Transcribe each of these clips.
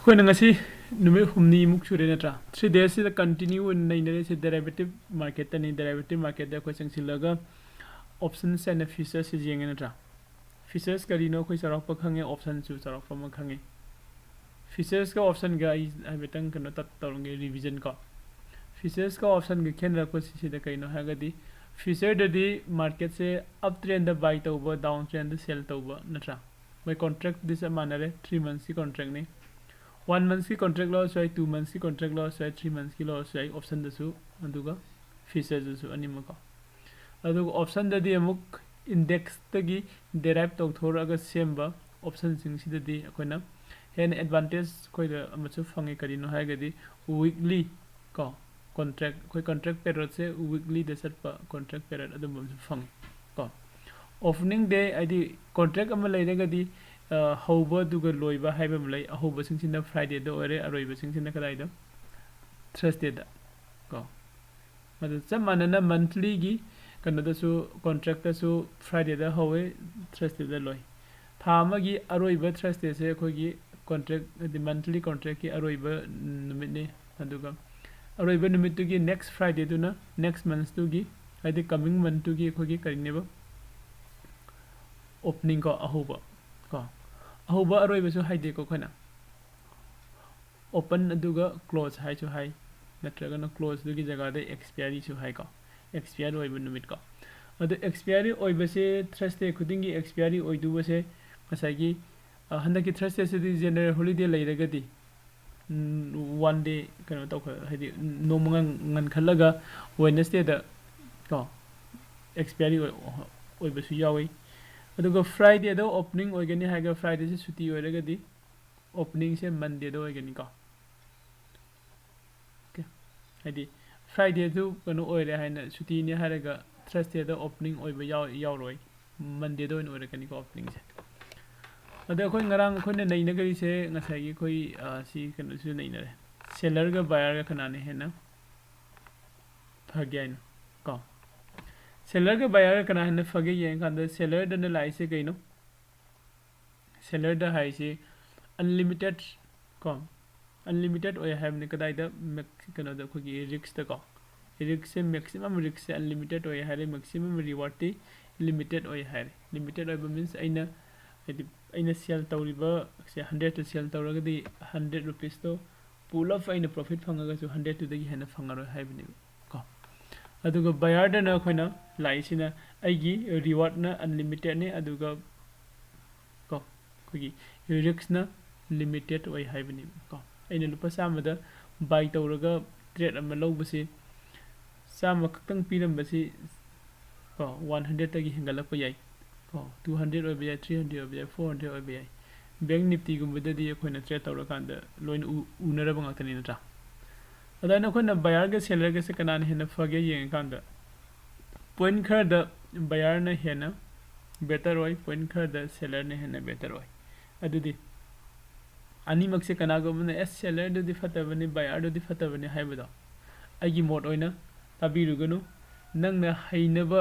Koi nang asi numi humni muk chure na tra 3 days is continue in nai se derivative market ni derivative market da koi sang silaga options and futures is yeng na tra futures ka rino koi sarok pa khange option chu sarok pa ma khange futures ka option ga ai betang kano tat tawng revision ka futures ka option ga khen ra ko si da kai no ha ga di future da di market se uptrend da buy tawba downtrend da sell tawba na tra my contract this manare 3 months ki contract ni 1 month की contract loss है 2 months की contract loss है 3 months की loss है option दसु अंदुगा features दसु अनिमका अदुगा option ददी अमुक index तगी derive तो थोड़ा अगर same बा option सिंग सी ददी अकोना hen advantage कोई द अमचु फंगे करिनो है गदी weekly का contract कोई contract period से weekly दसर पा contract period अदुम अमचु फंगे का opening day आदि contract अमल लेने गदी hauba duga loiba haiba mulai ahoba singsinda friday da ore aroiba singsinda kadai da thursday da ko madu chamanana monthly gi kana da su contract da su friday da howe thursday da loi thama gi aroiba thursday se khoi gi contract the monthly contract ki aroiba numit ne aduga aroiba numit tu gi next friday tu na next month tu gi adi coming month tu gi khoi gi karine ba opening ko ahoba ko ahoba aroi besu haide ko khana open aduga close hai chu hai natraga na close dugi jaga de expiry chu hai ka expiry oi bu numit ka adu expiry oi bese thursday khudingi expiry oi du bese masagi handa ki thursday se di general holiday lai raga di 1 day kano to haidi nomunga ngan khalaga wednesday da ko expiry oi besu yawi अदुगा Friday दो opening ओइगनी हाइगा Friday से छुट्टी ओइरगा दी opening से Monday दो ओइगनी का okay हाइदी Friday दो कनो ओइरे हाइना छुट्टी ने हाइगा थर्सडे दो ओपनिंग ओइबा यावरोय मंडे दो इन ओइरगनी का ओपनिंग से अदे खोइ ngरang खोइ नै नगरी से ngसाई खोइ सी कनो सु नै नरे सेलर गा बायर गा खनाने हेना फग्याइन का seller के buyer कना है न फगे ये कांदे seller दन लाई से कइनो seller द हाई से unlimited को unlimited ओय है ने कदाई द कनो द खोगी risk द को risk से maximum risk से unlimited ओय है maximum reward ती limited ओय है limited ओय means अइना sell तौरिबा से 100 to sell तौरगा दी 100 rupees तो pull off अइना profit फंगगा जो 100 to दगी है न फंगरो है बिनि को अदुगा buyer दन खोइना लाइसिना आइगी रिवार्ड ना अनलिमिटेड ने अदुगा को खोगी रिस्क ना लिमिटेड ओइ हाइबनि को अइना लुपा सामदा बाय तौरगा ट्रेड अमा लौबसे साम खक्तंग पिरमबसी को 100 तगी हिंगलप याई को 200 ओइ बयाई 300 ओइ बयाई 400 ओइ बयाई बैंक निफ्टी गुमबददी खोइना ट्रेड तौरकांदा लोइन उनरब ngakani natra अदाना खोइना बायर के सेलर के से कनान हेना फगे येंग कांदा point खर द बायर न हेना बेटर ओय point खर द सेलर ने हेना बेटर ओय अदुदी अनि मक्से कना गो मन एस सेलर दुदी फतबनी बायर दुदी फतबनी हाइबदा आगी मोड ओइना ताबिरुगनु नंगना हाइनब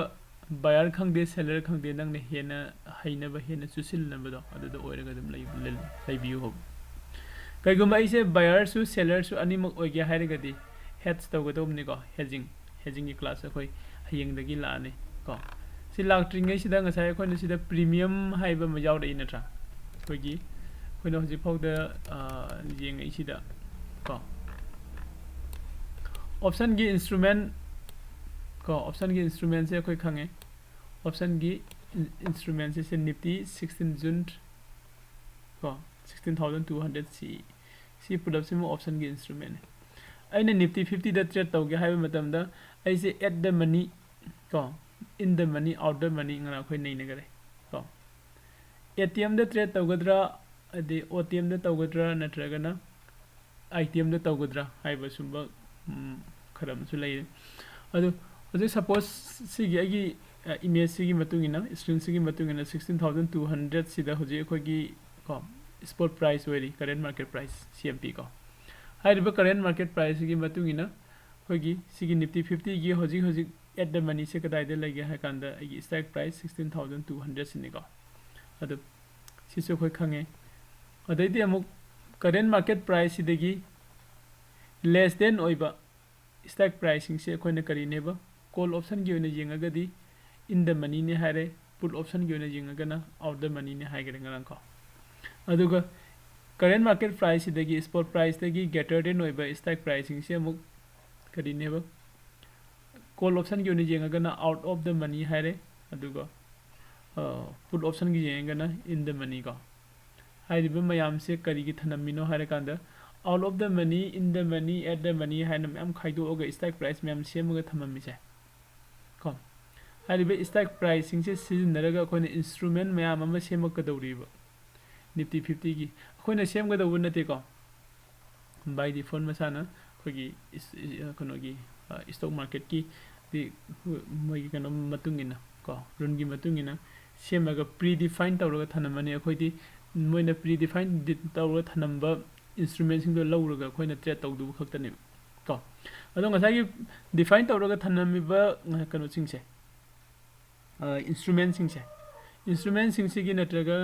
बायर खंगदे सेलर खंगदे नंगना हेना हाइनब हेना सुसिलनबदो अदुदो ओइरगा दम लाइबियु हो कईगुम ऐसे बायर सु सेलर सु अनिमक ओइगे हाइरगदी हेड्स तौगदोमनि को हेजिंग की क्लास अखोय हयंगदगी लाने को सि लाक्ट्रिंगै सिदा ngसाय अखोयन सिदा प्रीमियम हाइबा म यावदै नत्रा खोगी खोयनो हजि फावदा येंगै सिदा को ऑप्शन की इंस्ट्रूमेंट से अखोय खंगे ऑप्शन की इंस्ट्रूमेंट से निफ्टी 16 जून को 16200 सी पुट अप से ऑप्शन की इंस्ट्रूमेंट अइना निफ्टी 50 द ट्रेड तौगे हाइबा मतमदा ऐसे एट द मनी को in the money out the money ngana khoi nei nagare ko ATM द ट्रेड तौगद्रा अदि OTM द तौगद्रा नत्रगना ITM द तौगद्रा हाइबा सुंबा खरम सु लei अदु अदु सपोज सिगी आगी इमेज सिगी मतुंगिना स्क्रीन सिगी मतुंगिना 16200 सिदा होजे खोगी को spot price very current market price CMP को हाइबा current market price की मतुंगिना खोगी सिगी निफ्टी 50 की होजी एट द मनी से कदाइदे लगे है कांदा आगी स्ट्राइक प्राइस 16200 सिने को अदु सिसो खोय खंगे अदैदि अमुक current market price sidagi less than oiba strike pricing se koina kari neba call option gi ona yengaga di in the money ne hare put option gi ona yengaga na out the money ne haigere ngarang ko aduga current market price sidagi spot price dagi greater than oiba strike pricing se amuk kari neba call option gi ona yengaga na out of the money hare aduga put option gi yengaga na in the money ko hairiba mayam se kari gi thanamino hare kanda all of the money in the money at the money haina myam khaido oga strike price myam semaga thamami se ko hairiba strike pricing se sizinaraga koina instrument myam ama semaka dawriba nifty 50 gi koina semga dawu nate ko by default masana khogi kono gi stock market ki di mogi kono matungina ko run gi matungina semaga predefined tawraga thanamani akhoi moina predefined tawraga thanamba instrument sing do lawraga khoina trade tawdu khaktani ko adong asagi define tawraga thanami ba kano sing se instrument sing se gi natraga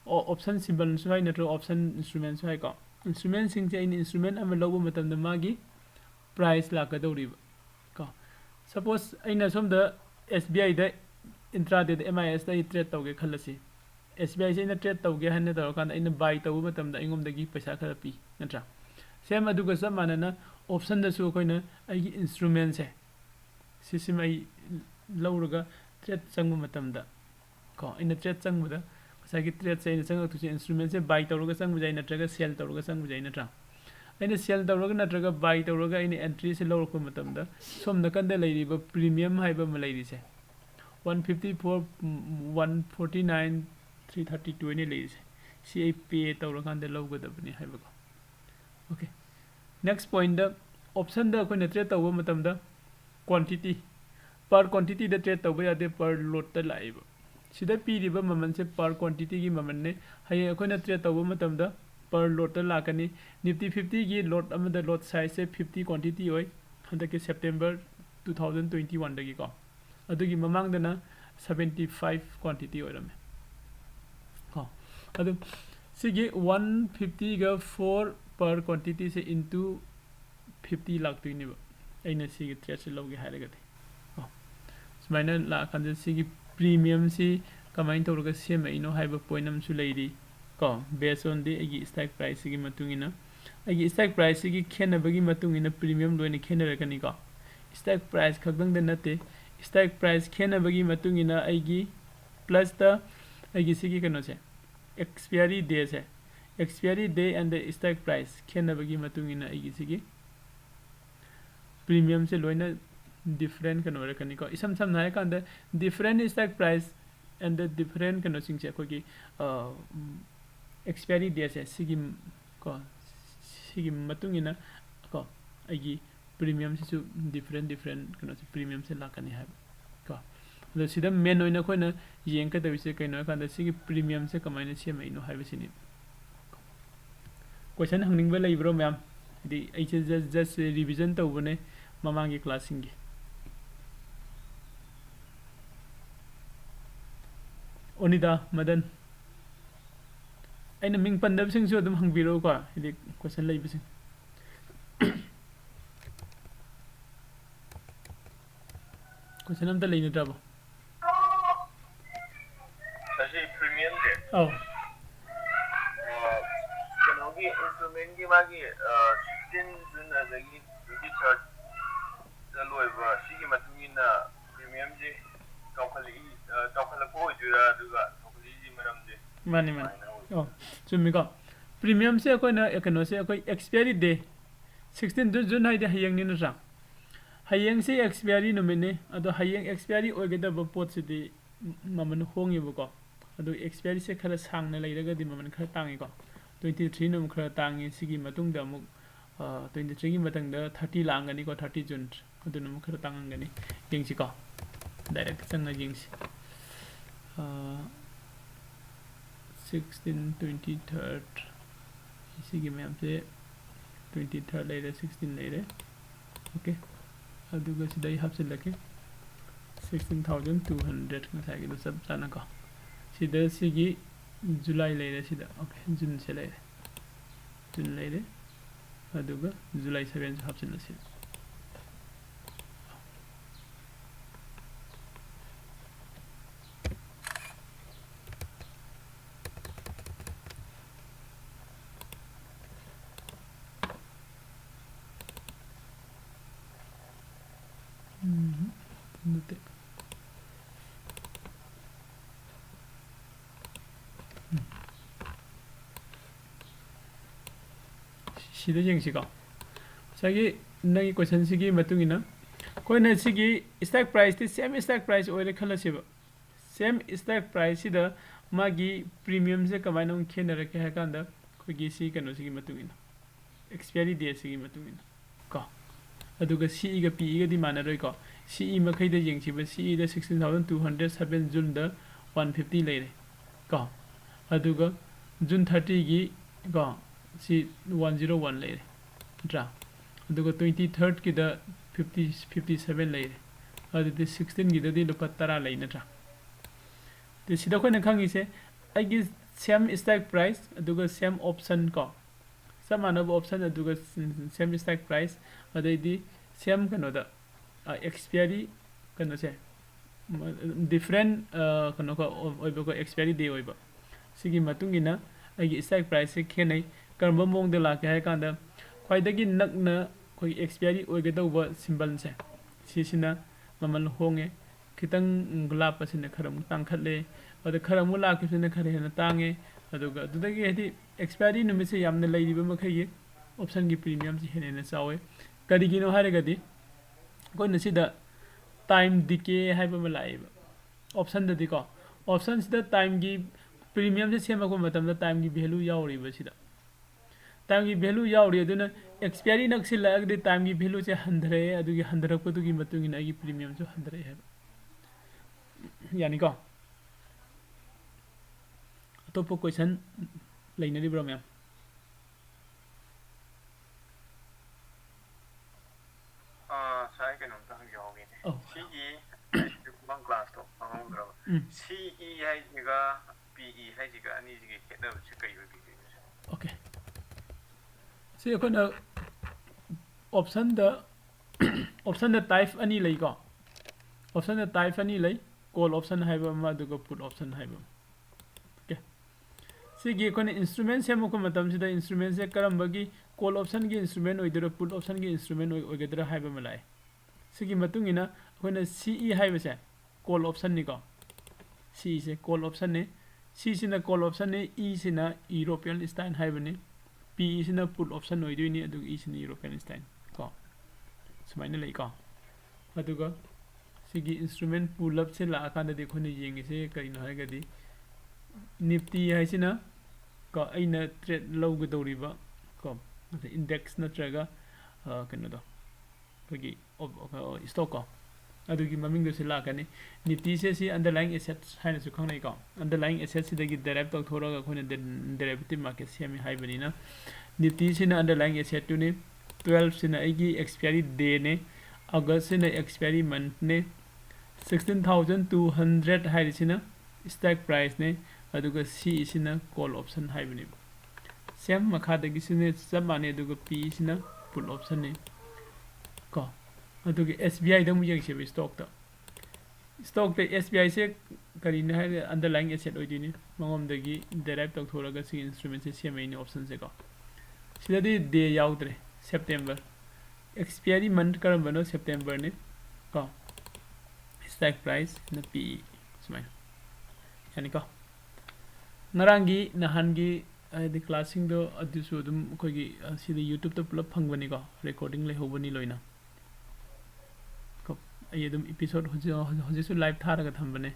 option symbol so hai natra option instrument so hai ko instrument sing se in instrument ama lawu matam da magi price la ka dawri ko suppose aina som da SBI da intraday da MIS da trade tawge khalasi SBI se ina trade tawge hanne da kan ina buy tawu matam da ingom dagi paisa khara pi natra same aduga samana option da su koina ai instrument se system ai lawruga trade changma matam da ko ina trade changma da sagi trade se ina chang tu se instrument se buy tawruga changma jai natraga sell tawruga changma jai natra aina sell tawruga natraga buy tawruga ina entry se lawrukpa matam da som na kan da leiriba premium haiba ma leiri se 154 149 332 ne leiri se si ai pay tawra kan da lawga da bani haiba ko okay next point the option da koi na trade tawa matam da quantity per quantity da trade tawa yade per lot ta laiba sida pi riba maman se per quantity gi maman ne haye koi na trade tawa matam da per lot ta lakani nifty 50 gi lot am da lot size se 50 quantity oi handa ke September 2021 da gi ko adugi mamang da na 75 quantity oirame ko adu sigi 150 ga 4 per quantity se into 50 lakh to ni ba aina si trade se logi haraga the smaina la kan si premium si kamain tawraga sema ino haiba point am su leiri ko based on the agi strike price gi matungina agi strike price gi khena bagi matungina premium loina khena rakani ko strike price khagdang da nate strike price khena bagi matungina agi plus the agi sigi kano se expiry day se expiry day and the strike price khena bagi matungina agi sigi premium se loina different kano rakani ko isam sam na kan the different strike price and the different kano sing se ko gi expiry day se sigi ko sigi matungina ko agi premium se su different kano se premium se lakani ha ko the sida main oina ko na yeng ka dawi se kaino kan the sigi premium se kamaina se mai no ha bisini question hangning ba leibro ma'am di ai just revision tawbane mamangi class singi onida madan aina ming pandab sing su adum hangbiro ko di question leibising question am ta leina trabo sashi premium de oh kanogi instrument gi magi 16 jun azagi 23rd loiba sigi matungina premium je tawkhali ko jura duga tawkhali ji maram je mani oh chumi ko premium se ko na ekano se ko expiry day 16 jun hai de hayang ni na ra hayang se expiry no mene ado hayang expiry ogeda ba pot se di maman hongi ba ko ado expiry se khala sang na leiraga di maman khara tangi ko 23 no khara tangi sigi matung da mu 23 gi matang da 30 langani ko 30 jun ado no khara tangangani yengsi ko direct changna yengsi 16 23rd sigi ma'am se 23rd later 16 later okay aduga sidai hapsilake 16200 ngasagi do sab chana ko sida sigi july later sida okay june se later 15 लेरे अदुगा जुलाई 7 हापचिनलसी नते 시도 정시가 자기 नगी question सिगी मतुंगिना कोइना सिगी स्टैक प्राइस ति सेम स्टैक प्राइस ओइरे खलसिबा सेम स्टैक प्राइस सिदा मागी प्रीमियम से कमाइना खेनरके हाकांदा खोगी सी कनो सिगी मतुंगिना एक्सपायरी डेट सिगी मतुंगिना का अदुगा सी गा पी गा दि मानरoi को सी मखैदा यंगसिबा सी दा 16207 जून दा 150 लेरे का अदुगा जून 30 गी का सी 101 लेरे ड्रा अदुगा 23rd की दा 57 लेरे अदुदि 16 की दि लुपा 10 लेना ड्रा ते सिदा खोना खंगिसे आइगी सेम स्टैक प्राइस अदुगा सेम ऑप्शन को समानब ऑप्शन अदुगा सेम स्टैक प्राइस अदैदि सेम कनो दा एक्सपायरी कनो से डिफरेंट कनो को ओइबो को एक्सपायरी डे ओइबो सिगी मतुंगिना आइगी स्टैक प्राइस से खेनै करम मोंग द लाके हाय कांदा ख्वाइदगी नकना कोई एक्सपायरी ओइगदौबा सिंबल से सिसिना ममल होंगे खितंग लापसिना खरम तांखले अद खरम लाकिसिना खरेना तांगे अदुगा अदुदगी हेदि एक्सपायरी नुमित से यामना लैरिबा मखैये ऑप्शन की प्रीमियम से हेनेना चावे करिगिनो हारेगदि कोइना सिदा टाइम डिके हाइबा मलाइबा ऑप्शन ददि को ऑप्शन सिदा टाइम की प्रीमियम से सेमको मतम टाइम की वैल्यू यावरिबा सिदा टाइम की वैल्यू यावरि अदुना एक्सपायरी नक्सिलागदि टाइम की वैल्यू से हंधरे अदुगी हंधरकपदुगी मतुगिना आगी प्रीमियम जो हंधरे है यानी को अतोप क्वेश्चन लेनरिब्रा मैम साइ कनो ता हंगयोगे सीई बंग क्लास तो अंगोग्रब सीई हाइजिगा पीई हाइजिगा अनि जिगे केना से कई होबि ओके सी अखोना ऑप्शन द टाइप अनि लै को ऑप्शन द टाइप अनि लै कॉल ऑप्शन हाइबा मा दुगा पुट ऑप्शन हाइबा ओके सिगी कोने इंस्ट्रूमेंट से मको मतम सिदा इंस्ट्रूमेंट से करमबगी कॉल ऑप्शन की इंस्ट्रूमेंट ओइदरो पुट ऑप्शन की इंस्ट्रूमेंट ओइगदरा हाइबा मलाय सिगी मतुंगिना कोने सीई हाइबा से कॉल ऑप्शन नि को सी से कॉल ऑप्शन ने सी सिना कॉल ऑप्शन ने ई सिना यूरोपियन स्टाइल हाइबने पी सिना पुट ऑप्शन ओइदोइनी अदु ई सिना यूरोपियन स्टाइल को सुमाइना लै को अदुगा सिगी इंस्ट्रूमेंट पुल अप से लाकांदा देखो ने येंगिसे करिनो हाइगदि निफ्टी हाइसिना को अइना ट्रेड लौगदौरिबा को इंडेक्स नत्रगा कनो दो कोगी स्टॉक को अदुगी ममिंग दो से लाकने निफ्टी से सी अंडरलाइंग एसेट्स हाइना सु खंगनै को अंडरलाइंग एसेट्स सिदगी डेराइव तौथोरगा खोने डेरिवेटिव मार्केट सेमी हाइबनिना निफ्टी सिना अंडरलाइंग एसेट टुने 12 सिना आइगी एक्सपायरी डे ने अगस्त सिना एक्सपायरी मंथ ने 16200 हाइरिसिना स्टैक प्राइस ने अदुगा सी सिना कॉल ऑप्शन हाइबनि सेम मखादगी सिने सब माने अदुगा पी सिना पुट ऑप्शन ने को अदुगा एसबीआई दम यंगसे स्टॉक द एसबीआई से करिना है अंडरलाइंग एसेट ओइदिनि मंगोमदगी डेराइव तौथोरगा सी इंस्ट्रूमेंट से सेमैनि ऑप्शन से को सिदादि डे याउद्रे सेप्टेम्बर एक्सपायरी मंथ करबनो सेप्टेम्बर ने को स्टैक प्राइस न पी सुमाय यानी को नरांगी नहानगी आदि क्लासिंग दो अदुसु दुम कोगी सिदा यूट्यूब तो पुलप फंगबनी को रिकॉर्डिंग ले होबनी लोइना को ये दुम episode हजिसु live थारगा थंबने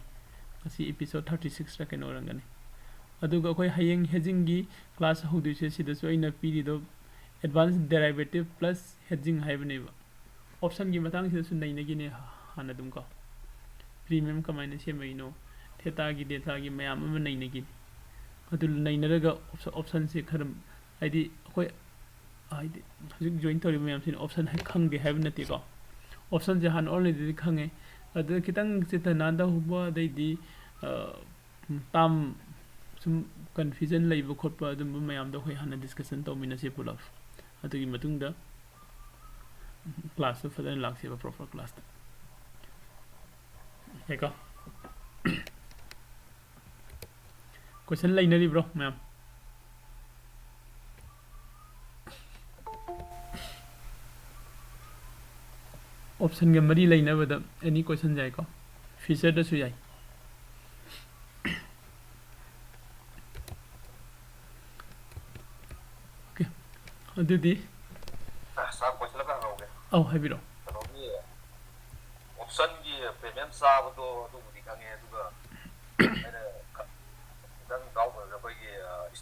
asi episode 36 ra keno rangani aduga koi hayeng hedging gi class hodise sida so ina pidi do advanced derivative plus hedging haibane ba option gi matang sida su naina gi ne hana dum ko premium kamaina se maino theta gi data gi mayam ama naina gi adul naina raga option se kharam haidi koi haidi hajik join tori mayam sin option hai khang de haibna ti ko option je han already khange अदु कितंग सित नांदा हुबा दैदि ताम sum confusion leiba khotpa adum mayam da khoi hana discussion tawminase pulaf adugi matungda class of fadan lakse ba proper class ta eka question lainari bro ma'am option ga mari lainabada any question jai ko feature da su jai okay adudi sa question la ka hauge oh habiro kanogi option gi premium sa do du di kange du ga ene dan gaw ga ba gi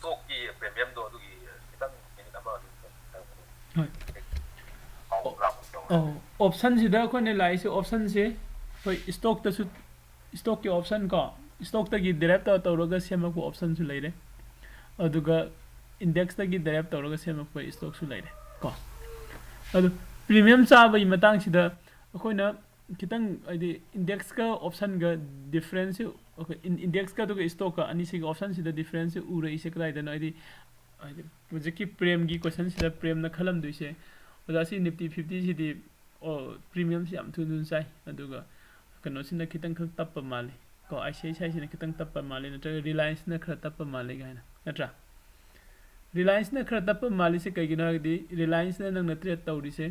stock gi premium do du gi dan ni number du oh option sida ko ne lai se option se hoi stock ta su stock ki option ko stock ta gi derive ta tawroga sema ko option su leire aduga index ta gi derive tawroga sema ko stock su leire ko adu premium sa bai matang sida akoina kitang adi index ka option ga difference okay index ka to stock ka ani se option sida difference ura ise krai da no adi project ki prem gi question sida prem na khalam du se oda si nifty 50 sidi o premium si am thun sai aduga kano sina kitang khak tappa mali ko ICI sai sina kitang tappa mali natra reliance na khra tappa mali gaina natra reliance na khra tappa mali se kaigina di reliance na nang natre tawri se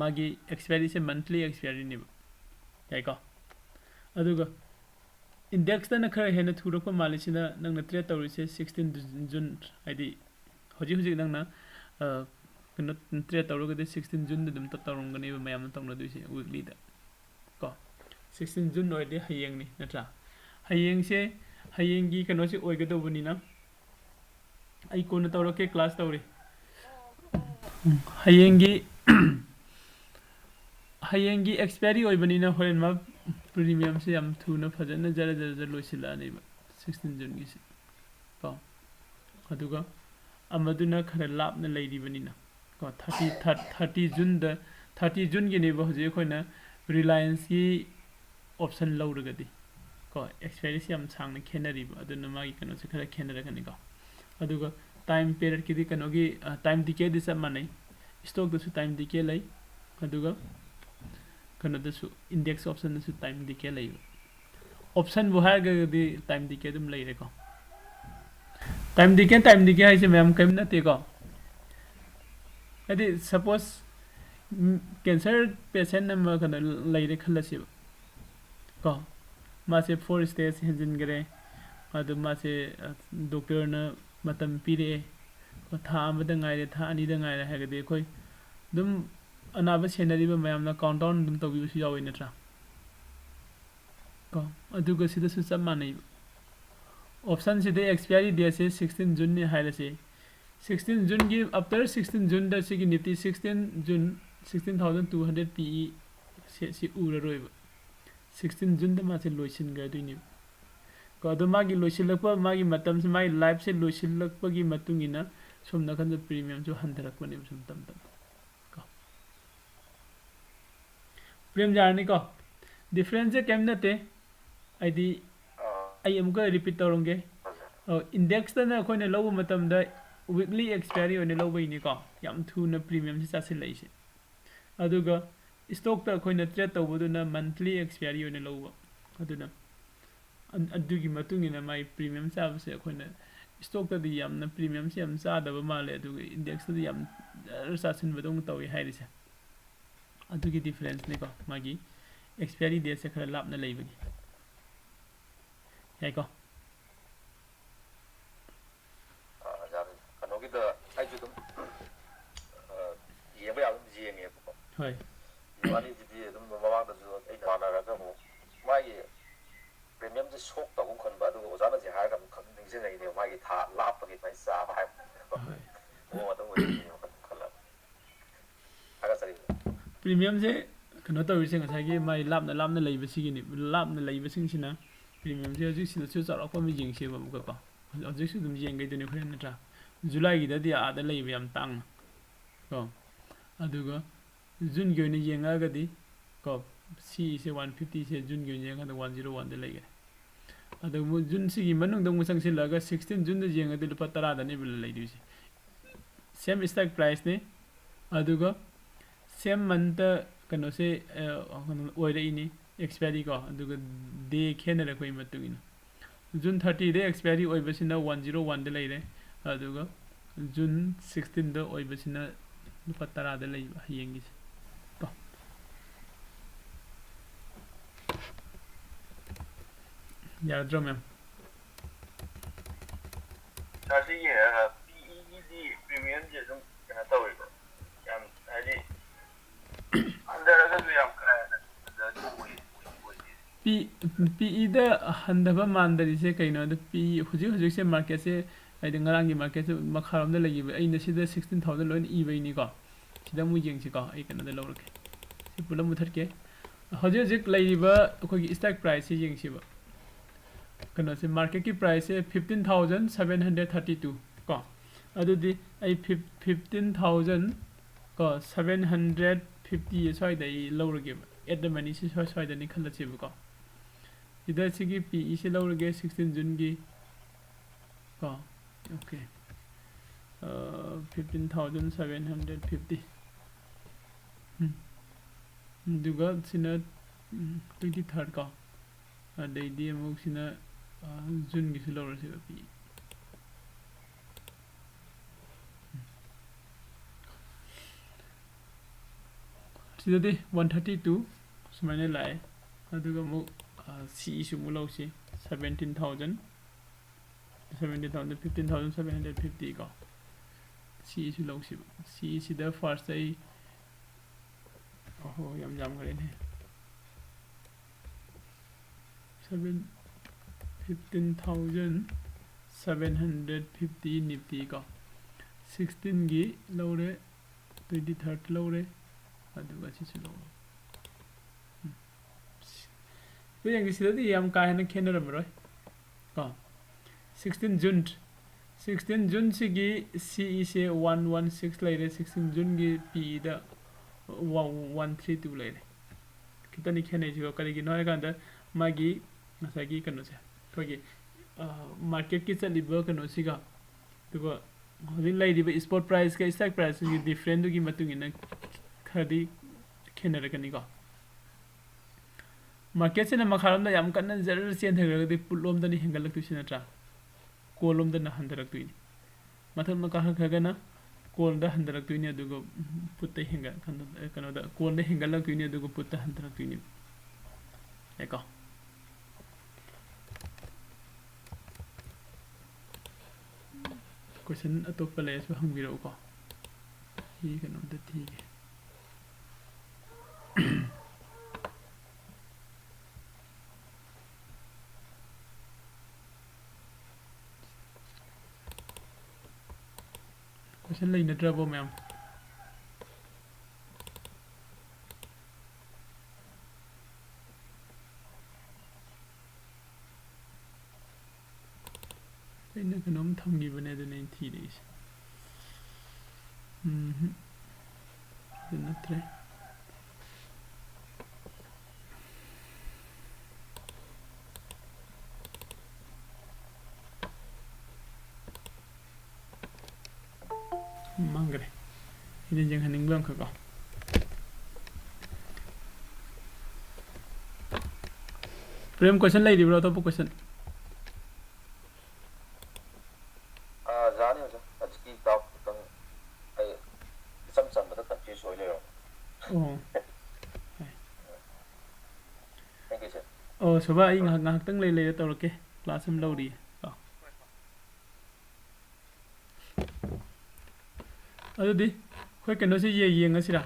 magi expiry se monthly expiry ni yai ko aduga index na khra hena thurokpa mali sina nang natre tawri se 16 June id hoji nang na kano tre tawroga de 16 June dum ta tawrongani ba mayam tawna du se weekly da ko 16 June oi de hayeng ni natra hayeng se hayeng gi kano se oi ga do buni na ai ko na tawroke class tawri hayeng gi expiry oi bani na horen ma premium se yam thuna phajana jara loisila ni ba 16 June gi se ko aduga amaduna khara lapna leidi bani na ko 30 June da 30 June gi ne ba hoje khoina reliance ki option lawraga di ko expiry yam changna khenari ba aduna magi kano se khara khenara kani ko aduga time period ki di kano gi time decay di samane stock da su time decay lai aduga kano da su index option da su time decay lai option bu ha ga di time decay dum lai re ko time decay hai se ma'am kaim na te ko adi suppose cancer patient number kana laire khalasi ko ma se 4 stage henjin gare adu ma se doctor na matam pire ko tha amada ngai re tha ani da ngai re ha ga de koi dum anaba senari ba mayam na countdown dum to bi su yawi natra ko adu ga sida su cham manai option sida expiry date se 16 June ni hairase 16 June gi after 16 June da sigi nifty 16 June 16200 PE si ura roiba 16 June da ma se loisin ga du ni ko do magi loisilakpa magi matam se mai life se loisilakpa gi matungina somna kan da premium jo handarak pani sum tam tam ko premium jarni ko difference kem na te id ai amga repeat tawronge index ta na khoina lobu matam da weekly expiry one lobai ni ko yam thuna premium si chasil lai se aduga stock ta khoina trade tawbudu na monthly expiry one loba aduna adugi matungina mai premium sa se khoina stock ta di yam na premium si yam sa da ba male aduga index ta yam chasin badong tawi hairi se adugi difference ni ko magi expiry date se khara lap na leibagi yai ko Hoi. Mani di dum mawang da zu ai na ra ga mo mai premium je sok ta kon ba du oza na je ha ga kan ning se nei ne mai tha lap pa ki mai sa ba hai o da wo ni khala aga sari premium je kano to wi singa sagi mai lap na leiba sigi ni lap na leiba sing sina premium je ji sina chu chara ko mi jing se ba mu ka ko ji su dum jeng gai de ne khren na tra July gi da dia a da leiba yam tang ko aduga June gi ni yenga ga di ko C se 150 se June gi yenga da 101 de lege ꯑꯗꯨꯒ ꯖꯨꯟꯁꯤꯒꯤ ꯃꯅꯨꯡꯗ ꯑꯃꯨꯛ ꯆꯪꯁꯤꯜꯂꯒ 16 ꯖꯨꯟꯗ ꯌꯦꯡꯉꯗꯤ ꯂꯨꯄꯥ 10ꯗꯅꯦꯕ ꯂꯩꯗꯣꯏꯁꯦ ꯁꯦꯝ strike ꯄ꯭ꯔꯥꯏꯁꯅꯤ ꯑꯗꯨꯒ ꯁꯦꯝ ꯃꯟꯇ ꯀꯩꯅꯣꯁꯦ ꯑꯣꯏꯔꯛꯏꯅꯤ ꯑꯦꯛꯁꯄꯥꯏꯔꯤ ꯀꯣ ꯑꯗꯨꯒ ꯗꯦ ꯈꯦꯠꯅꯔꯛꯄꯒꯤ ꯃꯇꯨꯡ ꯏꯟꯅ ꯖꯨꯟ 30ꯗ ꯑꯦꯛꯁꯄꯥꯏꯔꯤ ꯑꯣꯏꯕꯁꯤꯅ 101ꯗ ꯂꯩꯔꯦ ꯑꯗꯨꯒ ꯖꯨꯟ 16ꯗ ꯑꯣꯏꯕꯁꯤꯅ ꯂꯨꯄꯥ 10ꯗ ꯂꯩꯕ ꯍꯌꯦꯡꯒꯤꯁꯦ ꯀꯣ ꯌꯥꯔꯗ꯭ꯔꯣ ꯃꯦꯝ ꯁꯤꯒꯤ PEꯒꯤꯗꯤ ꯄ꯭ꯔꯤꯃꯤꯌꯝꯁꯦ ꯑꯗꯨꯝ ꯀꯩꯅꯣ ꯇꯧꯋꯦꯀꯣ ꯌꯥꯝ ꯍꯥꯏꯗꯤ ꯍꯟꯊꯔꯒꯁꯨ ꯌꯥꯝ ꯀꯥ ꯍꯦꯟꯅ ꯍꯟꯊꯕꯗꯤ ꯑꯣꯏꯗꯦ PEꯗ ꯍꯟꯊꯕ ꯃꯥꯟꯗꯔꯤꯁꯦ ꯀꯩꯅꯣ ꯑꯗ PE ꯍꯧꯖꯤꯛꯁꯦ ꯃꯥꯔꯀꯦꯠꯁꯦ ꯍꯥꯏꯗꯤ ꯉꯔꯥꯡꯒꯤ ꯃꯥꯔꯀꯦꯠꯁꯦ ꯃꯈꯥꯔꯣꯝꯗ ꯂꯩꯈꯤꯕ ꯑꯩꯅ ꯁꯤꯗ 16,000 ꯂꯣꯏꯅ ꯏꯕꯩꯅꯤꯀꯣ ꯁꯤꯗ ꯑꯃꯨꯛ ꯌꯦꯡꯁꯤꯀꯣ ꯑꯩ ꯀꯩꯅꯣꯗ ꯂꯧꯔꯛꯀꯦ ꯁꯤ ꯄꯨꯂꯞ ꯃꯨꯊꯠꯀꯦ ꯍꯧꯖꯤꯛ ꯂꯩꯔꯤꯕ ꯑꯩꯈꯣꯏꯒꯤ ꯁ꯭ꯇ꯭ꯔꯥꯏꯛ ꯄ꯭ꯔꯥꯏꯁꯁꯤ ꯌꯦꯡꯁꯤꯕ ꯀꯩꯅꯣꯁꯦ ꯃꯥꯔꯀꯦꯠꯀꯤ ꯄ꯭ꯔꯥꯏꯁꯁꯦ 15,732 ꯀꯣ ꯑꯗꯨꯗꯤ ꯑꯩ 15,000 ꯀꯣ 750 ꯁ꯭ꯋꯥꯏꯗ ꯑꯩ ꯂꯧꯔꯒꯦꯕ ꯑꯦꯠ ꯗ ꯃꯅꯤꯁꯤ ꯁ꯭ꯋꯥꯏꯗꯅꯤ ꯈꯜꯂꯁꯦꯕꯀꯣ ꯁꯤꯗ ꯁꯤꯒꯤ PEꯁꯤ ꯂꯧꯔꯒꯦ 16 ꯖꯨꯟꯒꯤ ꯀꯣ ꯑꯣꯀꯦ 15,750 ꯑꯗꯨꯒ ꯁꯤꯅ 23rd ꯀꯣ ꯑꯗꯩꯗꯤ ꯑꯃꯨꯛ ꯁꯤꯅ ꯖꯨꯟꯒꯤꯁꯨ ꯂꯧꯔꯁꯦꯕ PE ꯁꯤꯗꯗꯤ 132 ꯁꯨꯃꯥꯏꯅ ꯂꯥꯛꯑꯦ ꯑꯗꯨꯒ ꯑꯃꯨꯛ CEꯁꯨ ꯑꯃꯨꯛ ꯂꯧꯁꯤ 17,000 15,750 ꯀꯣ CEꯁꯨ ꯂꯧꯁꯤꯕ CEꯁꯤꯗ ꯐꯥꯔꯁꯇ ꯑꯩ ꯑꯣꯍꯣ ꯌꯥꯝ ꯌꯥꯝꯈ꯭ꯔꯦꯅꯦ 15,750 ꯅꯤꯐꯇꯤ ꯀꯣ 16ꯒꯤ ꯂꯧꯔꯦ 23rd ꯂꯧꯔꯦ ꯑꯗꯨꯒ ꯁꯤꯁꯨ ꯂꯧꯔꯦ ꯁꯤꯗꯗꯤ ꯌꯥꯝ ꯀꯥ ꯍꯦꯟꯅ ꯈꯦꯠꯅꯔꯝꯃꯔꯣꯏ ꯀꯣ 16 ꯖꯨꯟꯁꯤꯒꯤ CEꯁꯦ 116 ꯂꯩꯔꯦ 16 ꯖꯨꯟꯒꯤ PEꯗ 132 ꯂꯩꯔꯦ ꯈꯤꯇꯅꯤ ꯈꯦꯠꯅꯩꯁꯤꯀꯣ ꯀꯔꯤꯒꯤꯅꯣ ꯍꯥꯏꯔꯀꯥꯟꯗ ꯃꯥꯒꯤ ꯉꯁꯥꯏꯒꯤ ꯀꯩꯅꯣꯁꯦ ꯑꯩꯈꯣꯏꯒꯤ ꯃꯥꯔꯀꯦꯠꯀꯤ ꯆꯠꯂꯤꯕ ꯀꯩꯅꯣꯁꯤꯒ ꯑꯗꯨꯒ ꯍꯧꯖꯤꯛ ꯂꯩꯔꯤꯕ ꯁ꯭ꯄꯣꯠ ꯄ꯭ꯔꯥꯏꯁꯀ ꯁ꯭ꯇ꯭ꯔꯥꯏꯛ ꯄ꯭ꯔꯥꯏꯁꯀꯤ ꯗꯤꯐ꯭ꯔꯦꯟꯗꯨꯒꯤ ꯃꯇꯨꯡ ꯏꯟꯅ ꯈꯔꯗꯤ ꯈꯦꯠꯅꯔꯛꯀꯅꯤꯀꯣ ꯃꯥꯔꯀꯦꯠꯁꯤꯅ ꯃꯈꯥꯔꯣꯝꯗ ꯌꯥꯝ ꯀꯟꯅ ꯖꯔ ꯆꯦꯟꯊꯈ꯭ꯔꯒꯗꯤ ꯄꯨꯠꯂꯣꯝꯗꯅꯤ ꯍꯦꯟꯒꯠꯂꯛꯇꯣꯏꯁꯤ ꯅꯠꯇ꯭ꯔꯥ ꯀꯣꯜꯂꯣꯝꯗꯅ ꯍꯟꯊꯔꯛꯇꯣꯏꯅꯤ ꯃꯊꯛ ꯀꯥꯈꯠꯈ꯭ꯔꯒꯅ ꯀꯣꯜꯗ ꯍꯟꯊꯔꯛꯇꯣꯏꯅꯤ ꯑꯗꯨꯒ ꯄꯨꯠꯇ ꯀꯩꯅꯣꯗ ꯀꯣꯜꯗ ꯍꯦꯟꯒꯠꯂꯛꯇꯣꯏꯅꯤ ꯑꯗꯨꯒ ꯄꯨꯠꯇ ꯍꯟꯊꯔꯛꯇꯣꯏꯅꯤ ꯌꯥꯏꯀꯣ ꯀꯣꯏꯁꯟ ꯑꯇꯣꯞꯄ ꯂꯩꯔꯁꯨ ꯍꯪꯕꯤꯔꯛꯎꯀꯣ ꯁꯤ ꯀꯩꯅꯣꯝꯇ ꯊꯤꯒꯦ ꯀꯣꯏꯁꯟ ꯂꯩꯅꯗ꯭ꯔꯕꯣ ꯃꯌꯥꯝ ꯑꯩꯅ ꯀꯩꯅꯣꯝ ꯊꯝꯈꯤꯕꯅꯦ ꯑꯗꯨꯅ ꯑꯩꯅ ꯊꯤꯔꯛꯏꯁꯦ ꯑꯗꯨ ꯅꯠꯇ꯭ꯔꯦ ꯃꯥꯡꯈ꯭ꯔꯦ ꯑꯩꯅ ꯌꯦꯡꯍꯟꯅꯤꯡꯕ ꯑꯃꯈꯛꯀꯣ ꯄ꯭ꯔꯦꯝ ꯀꯣꯏꯁꯟ ꯂꯩꯔꯤꯕ꯭ꯔꯣ ꯑꯇꯣꯞꯄ ꯀꯣꯏꯁꯟ ꯖꯥꯅꯤ ꯑꯣꯖꯥ ꯍꯧꯖꯤꯛꯀꯤ ꯗꯥꯎꯠ ꯈꯤꯇꯪ ꯑꯩ ꯏꯆꯝ ꯆꯝꯕꯗ ꯀꯟꯐ꯭ꯌꯨꯁ ꯑꯣꯏ ꯂꯩꯔꯝꯃꯦ ꯑꯣ ꯊꯦꯡꯛ ꯌꯨ ꯁꯔ ꯑꯣ ꯁꯣꯚꯥ ꯑꯩ ꯉꯥꯏꯍꯥꯛꯇꯪ ꯂꯩꯔ ꯇꯧꯔꯛꯀꯦ ꯀ꯭ꯂꯥꯁ ꯑꯃ ꯂꯧꯔꯤꯌꯦ ꯑꯗꯨꯗꯤ ꯑꯩꯈꯣꯏ ꯀꯩꯅꯣꯁꯤ ꯌꯦꯡꯉꯁꯤꯔꯥ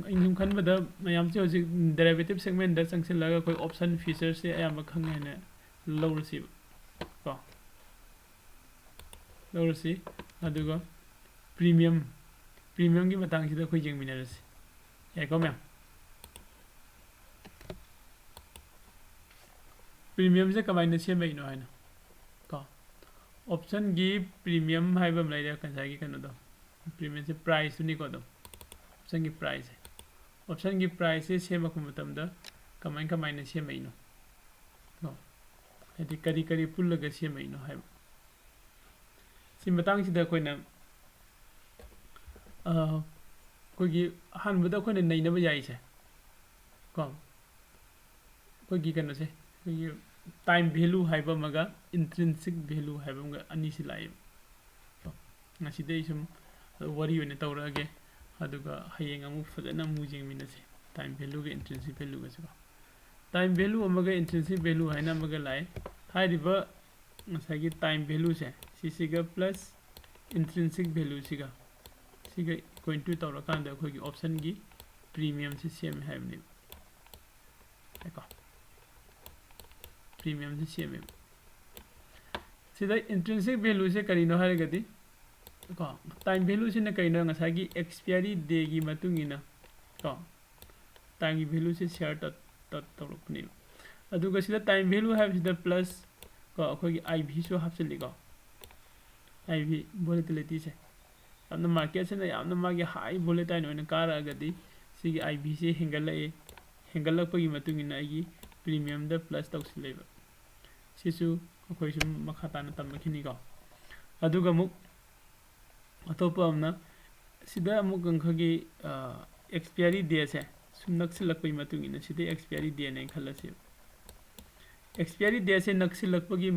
ꯑꯩꯅ ꯁꯨꯝ ꯈꯟꯕꯗ ꯃꯌꯥꯝꯁꯦ ꯍꯧꯖꯤꯛ ꯗꯦꯔꯤꯚꯦꯇꯤꯞ ꯁꯦꯒꯃꯦꯟꯗ ꯆꯪꯁꯤꯜꯂꯒ ꯑꯩꯈꯣꯏ ꯑꯣꯞꯁꯟ ꯐꯤꯆꯔꯁꯦ ꯑꯌꯥꯝꯕ ꯈꯪꯉꯦ ꯍꯥꯏꯅ ꯂꯧꯔꯁꯤꯕ ꯀꯣ ꯂꯧꯔꯁꯤ ꯑꯗꯨꯒ ꯄ꯭ꯔꯤꯃꯤꯌꯝꯒꯤ ꯃꯇꯥꯡꯁꯤꯗ ꯑꯩꯈꯣꯏ ꯌꯦꯡꯃꯤꯟꯅꯔꯁꯤ ꯌꯥꯏꯀꯣ ꯃꯦꯝ ꯄ꯭ꯔꯤꯃꯤꯌꯝꯁꯦ ꯀꯃꯥꯏꯅ ꯁꯦꯝꯃꯛꯏꯅꯣ ꯍꯥꯏꯅ ꯀꯣ ꯑꯣꯞꯁꯟꯒꯤ ꯄ꯭ꯔꯤꯃꯤꯌꯝ ꯍꯥꯏꯕ ꯑꯃ ꯂꯩꯔꯦ ꯉꯁꯥꯏꯒꯤ ꯀꯩꯅꯣꯗꯣ ꯄ꯭ꯔꯤꯃꯤꯌꯝꯁꯦ ꯄ꯭ꯔꯥꯏꯁꯇꯨꯅꯤꯀꯣ ꯑꯗꯨꯝ ꯑꯣꯞꯁꯟꯒꯤ ꯄ꯭ꯔꯥꯏꯁꯁꯦ ꯁꯦꯝꯃꯛꯄ ꯃꯇꯝꯗ ꯀꯃꯥꯏꯅ ꯁꯦꯝꯃꯛꯏꯅꯣ ꯀꯣ ꯍꯥꯏꯗꯤ ꯀꯔꯤ ꯀꯔꯤ ꯄꯨꯜꯂꯒ ꯁꯦꯝꯃꯛꯏꯅꯣ ꯍꯥꯏꯕ ꯁꯤ ꯃꯇꯥꯡꯁꯤꯗ ꯑꯩꯈꯣꯏꯅ ꯑꯩꯈꯣꯏꯒꯤ ꯑꯍꯥꯟꯕꯗ ꯑꯩꯈꯣꯏꯅ ꯅꯩꯅꯕ ꯌꯥꯏꯁꯦ ꯀꯣ ꯑꯩꯈꯣꯏꯒꯤ ꯀꯩꯅꯣꯁꯦ ꯑꯩꯈꯣꯏꯒꯤ ꯇꯥꯏꯝ ꯚꯦꯂꯨ ꯍꯥꯏꯕ ꯑꯃꯒ ꯏꯟꯇ꯭ꯔꯤꯟꯁꯤꯛ ꯚꯦꯂꯨ ꯍꯥꯏꯕ ꯑꯃꯒ ꯑꯅꯤꯁꯤ ꯂꯥꯛꯑꯦꯕ ꯉꯁꯤꯗꯩ ꯁꯨꯝ ꯋꯥꯔꯤ ꯑꯣꯏꯅ ꯇꯧꯔꯛꯑꯒꯦ ꯑꯗꯨꯒ ꯍꯌꯦꯡ ꯑꯃꯨꯛ ꯐꯖꯅ ꯑꯃꯨꯛ ꯌꯦꯡꯃꯤꯟꯅꯁꯦ ꯇꯥꯏꯝ ꯚꯦꯂꯨꯒ ꯏꯟꯇ꯭ꯔꯤꯟꯁꯤꯛ ꯚꯦꯂꯨꯒꯁꯤꯀꯣ टाइम वैल्यू अमगा इंट्रिंसिक वैल्यू है ना मगा लाए हाइरिबा ngसागी टाइम वैल्यू से सिसिगा प्लस इंट्रिंसिक वैल्यू सिगा इक्वल टू तौर कांदा अखोगी ऑप्शन की प्रीमियम से सेम है हमने देखो प्रीमियम से सेम है सिदा इंट्रिंसिक वैल्यू से करिनो हारगदी को टाइम वैल्यू से न करिनो ngसागी एक्सपायरी डे की मतुंगिना को टाइम की वैल्यू से शेयर तौरपने अदुगा सिदा टाइम वैल्यू है सिदा प्लस को अखोगी आईवी सो हापचलिको आईवी वोलेटिलिटी से यामना मार्केट से यामना मागी हाई वोलेटाइल ओइना कारगदी सिगी आईवी से हेंगलपगी मतुंगिना आगी प्रीमियम द प्लस तौसिलेबा सिसु अखोई सुम मखाताना तमखिनिको अदुगा मुक अतोपा अमना सिदा अमुक गंखगी एक्सपायरी डे से नक्सिलपी सिदे एक्सपायरी डे ने खलसे एक्सपायरी डे से नक्सिलपी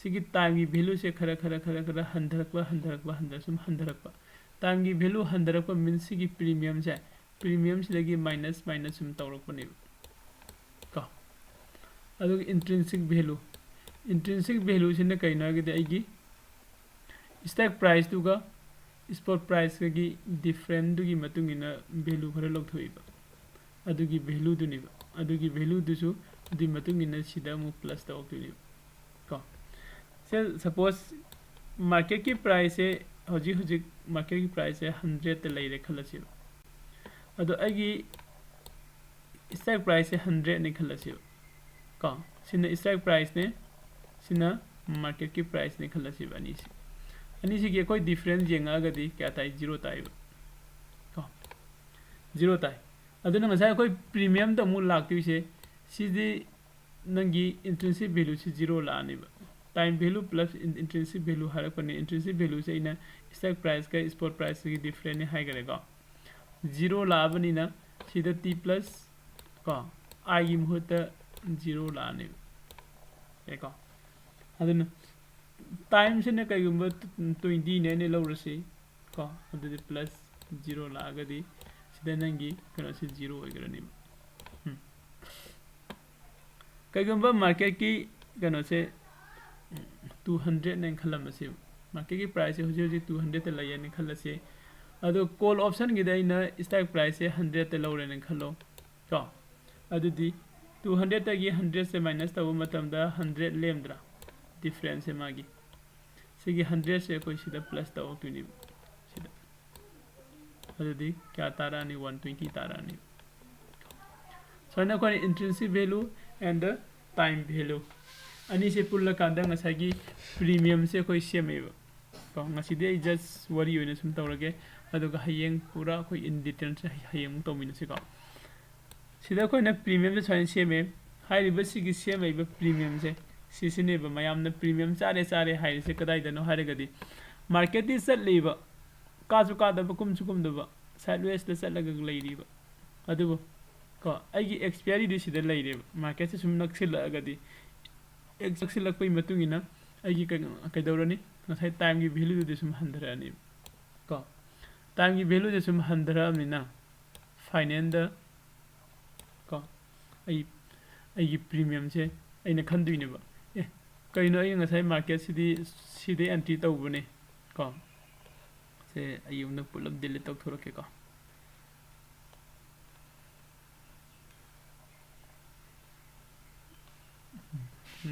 सिगी टाइम की वैल्यू से खरा खरा खरा खरा हंधरक सुम हंधरक टाइम की वैल्यू हंधरक मीन सिगी प्रीमियम से माइनस माइनस सुम तौरपने को अदुग इंट्रिंसिक वैल्यू से कईनो आगी स्टॉक प्राइस दुगा स्पॉट प्राइस की डिफरेंट दुगी मतुंगिना वैल्यू खरा लौथोइबा अदुगी वैल्यू दुनिबा अदुगी वैल्यू दुसु दुई मतुंगिना सिदा मु प्लस तौक्तुनिबा को से सपोज मार्केट की प्राइस है हजिक मार्केट की प्राइस है 100 ते लेरे खलसिब अदो आगी स्टॉक प्राइस है 100 ने खलसिब को सिना स्टॉक प्राइस ने सिना मार्केट की प्राइस ने खलसिब अनीसी की कोई डिफरेंस येंगागदी क्या ताई जीरो ताइब को जीरो ताई अदुना ngसाई कोई प्रीमियम त मु लाक्तिसे सिदि नंगी इंट्रिंसिक वैल्यू से जीरो लानेबा time value plus intrinsic value हारपने इंट्रिंसिक वैल्यू से इना स्टॉक प्राइस का स्पॉट प्राइस की डिफरेंस है हाइगरेगा जीरो लाबनिना सिदा टी प्लस को आई की मुहूर्त जीरो लाने देखो अदुना टाइम से न कईगुंबा 20 ने लौरसे को अदुदि प्लस जीरो लागदी सिदा नंगी कनो से जीरो होइगरनी कईगुंबा मार्केट की कनो से 200 ने खलमसे मार्केट की प्राइस होजी होजी 200 ते लय ने खलसे अदो कॉल ऑप्शन की दैना स्टॉक प्राइस से 100 ते लौरे ने खलो को अदुदि 200 तगी 100 से माइनस तब मतमदा 100 लेमद्रा डिफरेंस है मागी सिगी 100 से कोई सीधा प्लस तौक्तुनी सीधा अदुदि क्या तारानी 120 तारानी सोना कोई intrinsic value and the time value अनि से पुल्ला कांदा ngसागी प्रीमियम से कोई सेमेबा को ngसिदे जस्ट वरी होइना सुम तौरगे अदुगा हयेंग पूरा कोई इन डिटेल से हयेंग तौमिनसे को सिदा कोइना प्रीमियम से सोइन सेमे हाइरिबा सिगी सेमेबा प्रीमियम से सिसिनेबा मयामना प्रीमियम चारे हाइरिसे कदाइदनो हारगदी मार्केट दि चटलीबा काजु कादबा कुमसु कुमदबा साइड वेस्ट चटलगा लैरिबा अदुबो को आइगी एक्सपायरी दि सिदा लैरेबा मार्केट से सुम नक्सिलगदी एक्सक्सिलकपै मतुंगिना आइगी कइदौरनी ngसाई टाइम की वैल्यू दि सुम हंधरानी को टाइम की वैल्यू दि सुम हंधरामिना फाइनल द को आइगी प्रीमियम से अइना खंदुइनेबा ए कइनो आइ ngसाई मार्केट सिदे एंट्री तौबने को से आइउना पुलअप डिलीट तौथोरके को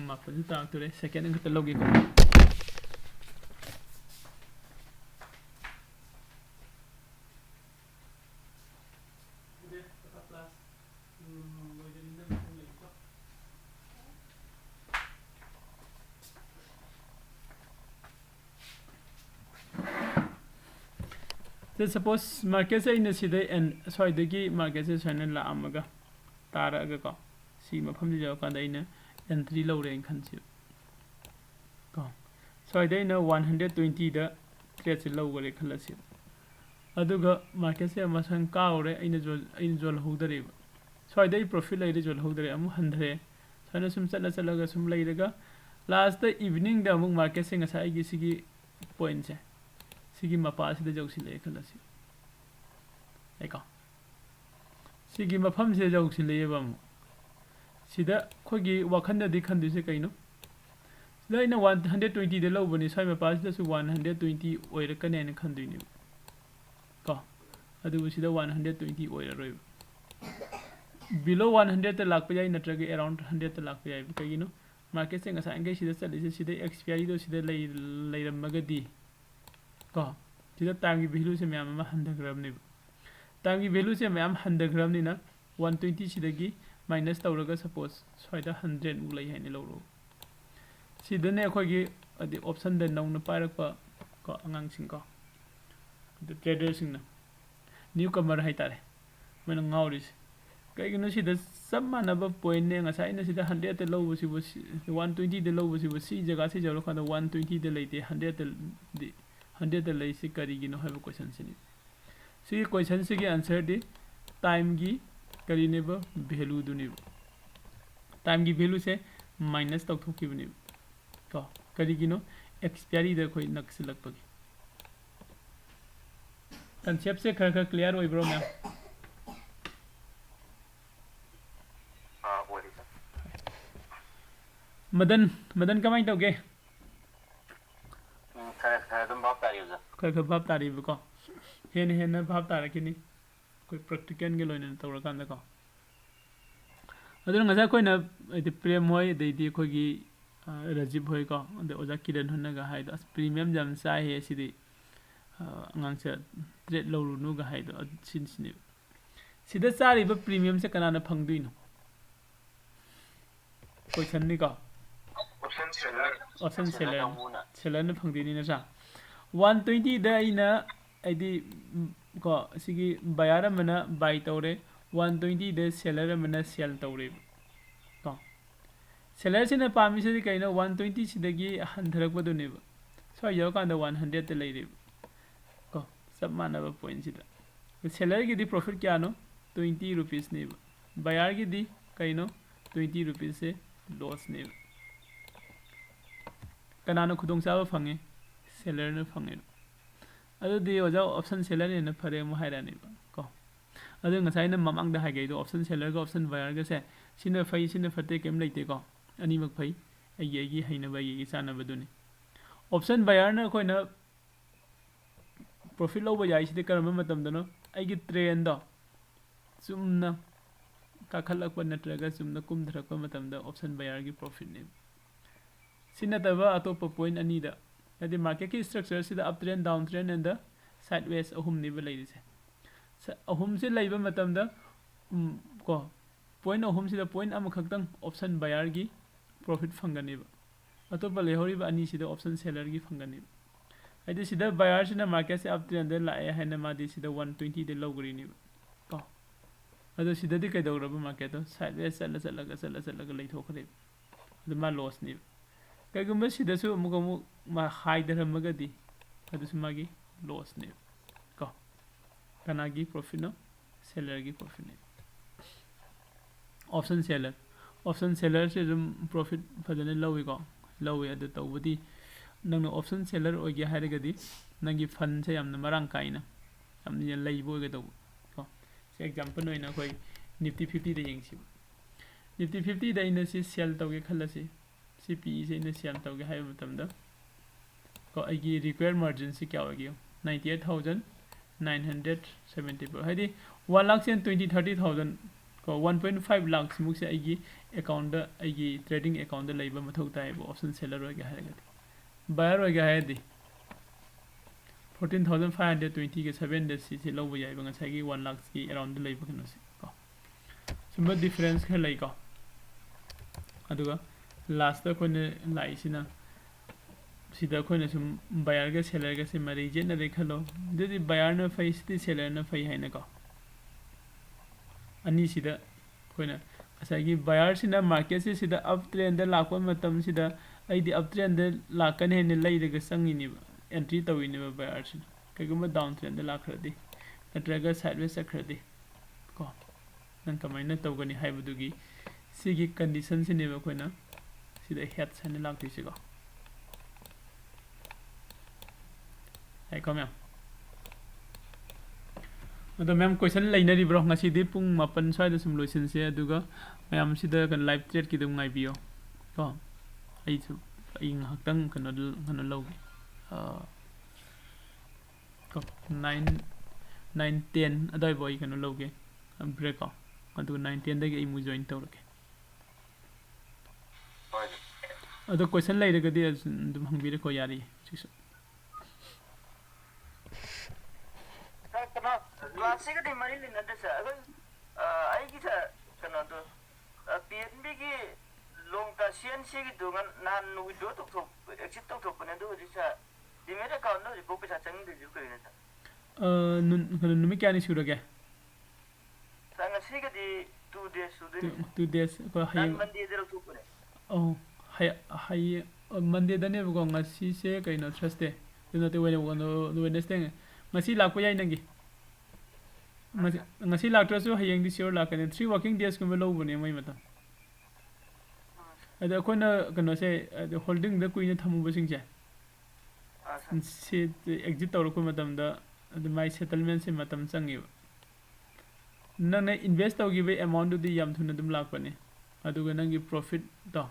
मापन ताक्तोरे सेकेंड अंक तलोगे को तो सपोज मार्केट से इन सिदे एंड स्वाइदगी मार्केट से सोना लामगा तारागा को सी मफम जे जाव कांदा इन entry lowre khansi ko so dai na 120 da trade se lowre khalasi aduga market se masang kaure aina jol hodare so dai profit lai jol hodare amu handre sana sum chala ga sum lai daga last the evening da amung market se ngasai gi sigi point se sigi mapa se da jausi le khalasi eka sigi mafam se jausi le bam sida khogi wakhanda di khandu se kaino laina 120 de lobani sai mapa se su 120 oira kane ne khandu ni ko adu sida 120 oira roi below 100 ta lak pajai natraga around 100 ta lak pajai kaino market se ngasa angai sida chali sida expiry do sida lei ramagadi ko sida time gi value se myam ma handagram ne time gi value se myam handagram ni na 120 sida gi minus tawraga suppose soida 100 u lei haini loro sida ne khoi gi adi option da nong na pairak pa ko angang sing ko the trader sing na newcomer hai tare mana ngauris kai gi no sida sammanaba point ne ngasa ina sida 100 te low si 120 de low si si jaga se jalo khanda 120 de leite 100 de lei si kari gi no have question sini si question si gi answer di time gi kari ne ba value du ni time gi value se minus tok thok ki bani to kari gi no expiry da khoi naksilak pagi concept se khar clear oi bro ma'am Madan कमाई तौगे खरदम भाव तारीब खर भाव तारीब को हेन भाव तारकिनी कोई practical के lion तौर कांदा को अदुन ngasa koina edi prem hoy deidi khogi rajib hoy ko ade oja kiran hunna ga hai das premium jam sa he sidi ngang se trade lowru nu ga hai do sin sin sida sari ba premium se kana na phangduino question ni ko option seller na phangdi ni na sa 120 da ina id ko sigi buyer mana buy tawre 120 da seller mana sell tawre ko seller sina pami se kaina 120 sidagi handharak badu ne so yo kan da 100 te leire ko sab mana ba point sida seller gi di profit kya no 20 rupees ne buyer gi di kaino 20 rupees se loss ne kanana khudong sawa phange seller na phange adu di oja option seller ne phare mu haira ne ko adu ngasai na mamang da hagai do option seller ga option buyer ga se sina phai sina phate kem leite ko ani mak phai ai gi haina ba gi sana ba duni option buyer na khoi na profit lo ba yai si de karam matam da no ai gi trend do sumna ka khalak pa natraga sumna kum dharak pa matam da option buyer gi profit ne sina taba atopa point ani da adi market ki structure sida uptrend downtrend and the sideways ahum ni ba lai se ahum se lai ba matam da ko point ahum sida point am khaktang option buyer gi profit phangani ba atopa le hori ba ani sida option seller gi phangani adi sida buyer sina market se uptrend da la ai hana ma di sida 120 de logri ni ko ado sida di kai dawra ba market to sideways sala ga lai thokre adu ma loss ni kagumba sida su mugamu ma higher magadi adu sumagi loss ne ko kanagi profit no seller gi profit ne option seller se jum profit fadane lowi ko lowi adu tawbudi nang option seller ogi hairagadi nangi fund se yamna marang kaina amni leibo ga daw ko se example noina koi nifty 50 de yengsi nifty 50 da ina si sell tawge khalasi CPE से इन cell तौगे हाय मतलब को आगे required margin से क्या होगी 98,974 है दी 1,20,30,000 को 1.5 लाख मुख से आगे अकाउंट आगे ट्रेडिंग अकाउंट लाइव मथौता है वो ऑप्शन सेलर हो गया है बायर हो गया है दी 14,520 के 7 डेज से लो जाए बंगा सागी 1 लाख की अराउंड लाइव कनो से को सुबह डिफरेंस है लाइक को अदुगा लास्ट कोने लाइसिना सिदा कोने सुम बायर के सेलर के से मरी जे न देखलो जदि बायर न फै सिति सेलर न फै हैन को अनि सिदा कोने ꯉꯁꯥꯏꯒꯤ ꯕꯌꯥꯔꯁꯤꯅ ꯃꯥꯔꯀꯦꯠꯁꯤ ꯁꯤꯗ ꯑꯞ ꯇ꯭ꯔꯦꯟꯗ ꯂꯥꯛꯄ ꯃꯇꯝꯁꯤꯗ ꯑꯩꯗꯤ ꯑꯞ ꯇ꯭ꯔꯦꯟꯗ ꯂꯥꯛꯀꯅꯤ ꯍꯥꯏꯅ ꯂꯩꯔꯒ ꯆꯪꯉꯤꯅꯦꯕ ꯑꯦꯟꯇ꯭ꯔꯤ ꯇꯧꯔꯤꯅꯦꯕ ꯕꯌꯥꯔꯁꯤꯅ ꯀꯩꯒꯨꯝꯕ ꯗꯥꯎꯟ ꯇ꯭ꯔꯦꯟꯗ ꯂꯥꯛꯈ꯭ꯔꯗꯤ ꯅꯠꯇ꯭ꯔꯒ ꯁꯥꯏꯠꯋꯦꯁ ꯆꯠꯈ꯭ꯔꯗꯤ ꯀꯣ ꯅꯪ ꯀꯃꯥꯏꯅ ꯇꯧꯒꯅꯤ ꯍꯥꯏꯕꯗꯨꯒꯤ ꯁꯤꯒꯤ ꯀꯟꯗꯤꯁꯟꯁꯤꯅꯦꯕ ꯑꯩꯈꯣꯏꯅ ꯁꯤꯗ ꯍꯦꯠꯁ ꯍꯥꯏꯅ ꯂꯥꯛꯇꯣꯏꯁꯤꯀꯣ ꯍꯥꯏꯀꯣ ꯃꯌꯥꯝ ꯑꯗꯣ ꯃꯌꯥꯝ ꯀꯣꯏꯁꯟ ꯂꯩꯅꯔꯤꯕ꯭ꯔꯣ ꯉꯁꯤꯗꯤ ꯄꯨꯡ 9 ꯁ꯭ꯋꯥꯏꯗ ꯁꯨꯝ ꯂꯣꯏꯁꯤꯟꯁꯦ ꯑꯗꯨꯒ ꯃꯌꯥꯝ ꯁꯤꯗ ꯂꯥꯏꯚ ꯇ꯭ꯔꯦꯠꯀꯤꯗꯨꯝ ꯉꯥꯏꯕꯤꯌꯣ ꯀꯣ ꯑꯩ ꯉꯥꯏꯍꯥꯛꯇꯪ ꯀꯩꯅꯣ ꯂꯧꯒꯦ ꯀꯣ 9-10 ꯑꯗꯨꯋꯥꯏꯐꯥꯎ ꯑꯩ ꯀꯩꯅꯣ ꯂꯧꯒꯦ ꯕ꯭ꯔꯦꯛ ꯀꯣ ꯑꯗꯨꯒ 9-10 ꯑꯩ ꯑꯃꯨꯛ ꯖꯣꯏꯟ ꯇꯧꯔꯛꯀꯦ ꯑꯗꯣ ꯀꯣꯏꯁꯟ ꯂꯩꯔꯒꯗꯤ ꯑꯗꯨꯝ ꯍꯪꯕꯤꯔꯛꯀꯣ ꯌꯥꯔꯤꯌꯦ ꯁꯤꯁꯨ ꯀ꯭ꯂꯥꯁꯁꯤꯒꯗꯤ ꯃꯔꯤ ꯂꯩꯅꯗꯦ ꯁꯥꯔ ꯑꯩꯈꯣꯏ ꯑꯩꯒꯤ ꯁꯥꯔ ꯀꯩꯅꯣꯗꯣ ꯄꯤ ꯑꯦꯟ ꯕꯤꯒꯤ ꯂꯣꯡꯇ ꯁꯤ ꯑꯦꯟ ꯁꯤꯒꯤꯗꯨ ꯅꯍꯥꯟ ꯋꯤꯗ꯭ꯔꯣ ꯑꯦꯛꯁꯤꯠ ꯇꯧꯊꯣꯛꯄꯅꯦ ꯑꯗꯨ ꯍꯧꯖꯤꯛ ꯁꯥꯔ ꯗꯤꯃꯦꯠ ꯑꯦꯀꯥꯎꯟꯗ ꯍꯧꯖꯤꯛꯐꯥꯎ ꯄꯩꯁꯥ ꯆꯪꯗ꯭ꯔꯤꯁꯤꯕꯨ ꯀꯩꯒꯤꯅꯣ ꯁꯥꯔ ꯀꯩꯅꯣ ꯅꯨꯃꯤꯠ ꯀꯌꯥꯅꯤ ꯁꯨꯔꯒꯦ ꯁꯥꯔ ꯉꯁꯤꯒꯗꯤ 2 days ꯁꯨꯗꯣꯏꯅꯤ 2 days ꯑꯩꯈꯣꯏ ꯅꯍꯥꯟ ꯍꯌꯦꯡ ꯃꯟꯗꯦꯗ ꯂꯧꯊꯣꯛꯄꯅꯦ ꯍꯌꯦꯡ ꯃꯟꯗꯦꯗꯅꯦꯕꯀꯣ ꯉꯁꯤꯁꯦ ꯀꯩꯅꯣ ꯊꯔꯁꯗꯦ ꯑꯗꯨ ꯅꯠꯇꯦ ꯋꯦꯗꯅꯁꯗꯦ ꯉꯁꯤ ꯂꯥꯛꯄ ꯌꯥꯏ ꯅꯪꯒꯤ ngasi laktrasu hayeng di sure lakane 3 working days kuma lobune mai mata ada koina kano se holding da kuina thamu basing je se exit tawrku matam da mai settlement se matam changi nang na invest tawgi be amount du yam thuna dum lakpane aduga nangi profit to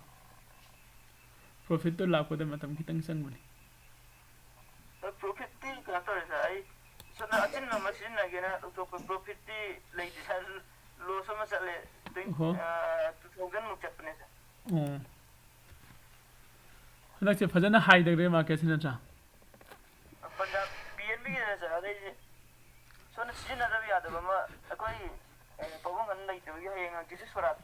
lakpada matam kitang changbani profit ti ka torisa ai sona achin na machine na gena to profit ti like this lo sama sale 2000 muk chapne sa hana che phajana high dagre market sina cha Punjab PNB के sir अरे सोना season अदब याद बमा अकोई पवन gun नहीं तो ये हयेंग किसी स्वरात